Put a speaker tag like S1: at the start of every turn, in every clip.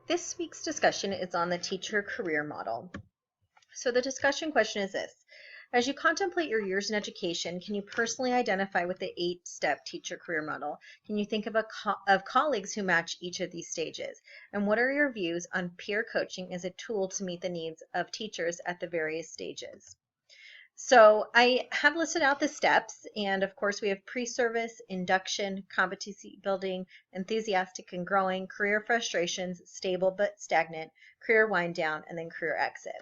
S1: This week's discussion is on the teacher career model. So the discussion question is this. As you contemplate your years in education, can you personally identify with the 8-step teacher career model? Can you think of colleagues who match each of these stages? And what are your views on peer coaching as a tool to meet the needs of teachers at the various stages? So I have listed out the steps, and of course we have pre-service, induction, competency building, enthusiastic and growing, career frustrations, stable but stagnant, career wind down, and then career exit.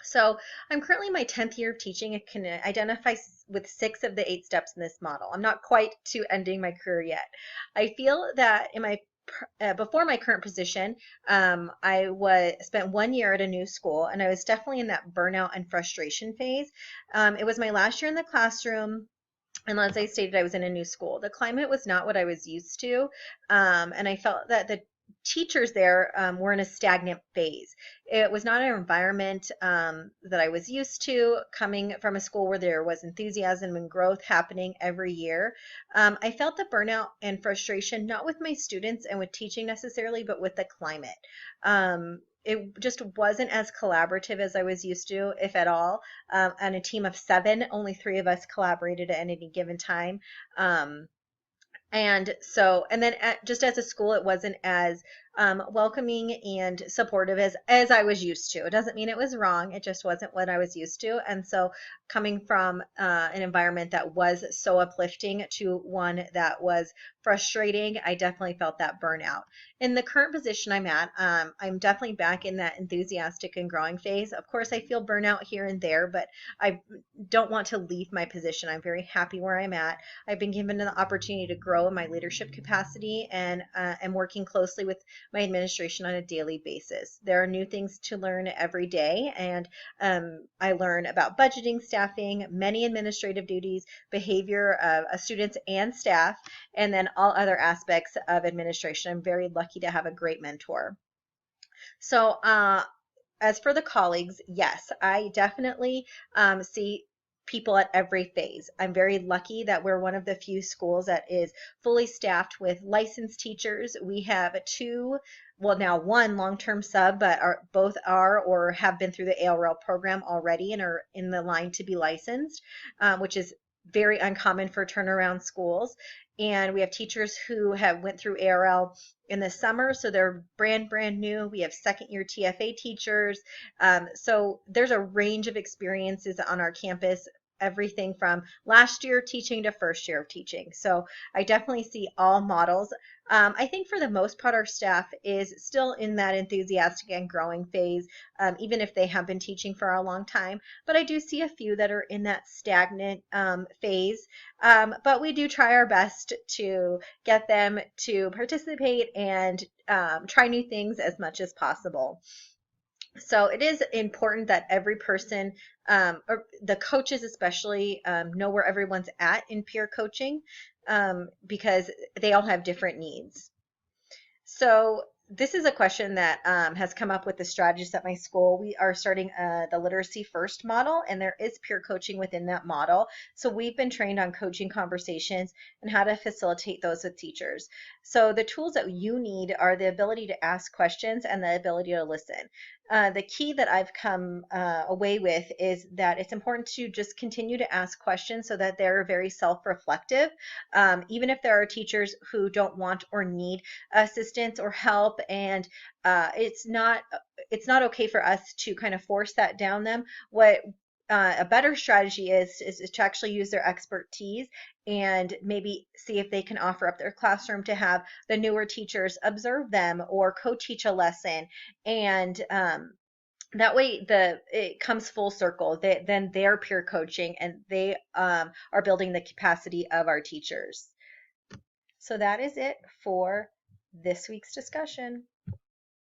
S1: So I'm currently in my 10th year of teaching. I can identify with 6 of the 8 steps in this model. I'm not quite to ending my career yet. I feel that in my before my current position, I spent 1 year at a new school, and I was definitely in that burnout and frustration phase. It was my last year in the classroom. And as I stated, I was in a new school. The climate was not what I was used to, and I felt that the teachers there were in a stagnant phase. It was not an environment that I was used to, coming from a school where there was enthusiasm and growth happening every year. I felt the burnout and frustration, not with my students and with teaching necessarily, but with the climate. It just wasn't as collaborative as I was used to, if at all. On a team of 7, only 3 of us collaborated at any given time. And then just as a school, it wasn't as welcoming and supportive as I was used to. It doesn't mean it was wrong. It just wasn't what I was used to. And so coming from an environment that was so uplifting to one that was frustrating, I definitely felt that burnout. In the current position I'm at, I'm definitely back in that enthusiastic and growing phase. Of course, I feel burnout here and there, but I don't want to leave my position. I'm very happy where I'm at. I've been given the opportunity to grow in my leadership capacity, and am working closely with my administration on a daily basis. There are new things to learn every day, and I learn about budgeting, staffing, many administrative duties, behavior of students and staff, and then all other aspects of administration. I'm very lucky to have a great mentor. So as for the colleagues, yes, I definitely see people at every phase. I'm very lucky that we're one of the few schools that is fully staffed with licensed teachers. We have 2, well, now 1 long-term sub, but both are or have been through the ALRL program already and are in the line to be licensed, which is very uncommon for turnaround schools. And we have teachers who have went through ARL in the summer, so they're brand new. We have 2nd-year TFA teachers. So there's a range of experiences on our campus, everything from last year teaching to 1st year of teaching. So I definitely see all models. I think for the most part, our staff is still in that enthusiastic and growing phase, even if they have been teaching for a long time. But I do see a few that are in that stagnant phase. But we do try our best to get them to participate and try new things as much as possible. So it is important that every person, or the coaches especially, know where everyone's at in peer coaching, because they all have different needs. So this is a question that has come up with the strategists at my school. We are starting the Literacy First model, and there is peer coaching within that model. So we've been trained on coaching conversations and how to facilitate those with teachers. So the tools that you need are the ability to ask questions and the ability to listen. The key that I've come away with is that it's important to just continue to ask questions so that they're very self-reflective. Even if there are teachers who don't want or need assistance or help, and it's not okay for us to kind of force that down them. What a better strategy is to actually use their expertise and maybe see if they can offer up their classroom to have the newer teachers observe them or co-teach a lesson, and that way it comes full circle. Then they're peer coaching, and they are building the capacity of our teachers. So that is it for this week's discussion.